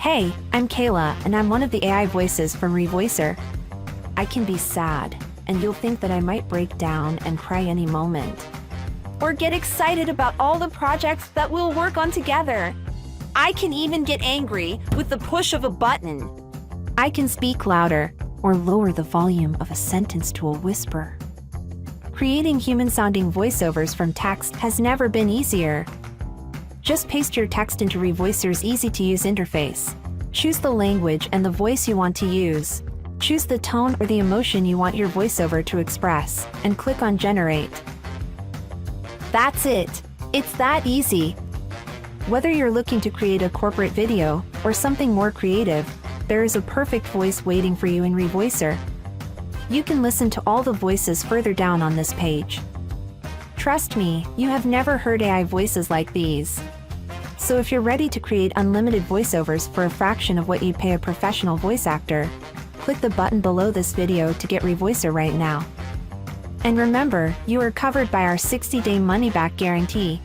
Hey, I'm Kayla, and I'm one of the AI voices from Revoicer. I can be sad, and you'll think that I might break down and cry any moment. Or get excited about all the projects that we'll work on together. I can even get angry with the push of a button. I can speak louder, or lower the volume of a sentence to a whisper. Creating human-sounding voiceovers from text has never been easier. Just paste your text into Revoicer's easy-to-use interface. Choose the language and the voice you want to use. Choose the tone or the emotion you want your voiceover to express, and click on Generate. That's it! It's that easy! Whether you're looking to create a corporate video or something more creative, there is a perfect voice waiting for you in Revoicer. You can listen to all the voices further down on this page. Trust me, you have never heard AI voices like these. So if you're ready to create unlimited voiceovers for a fraction of what you'd pay a professional voice actor, click the button below this video to get Revoicer right now. And remember, you are covered by our 60-day money-back guarantee.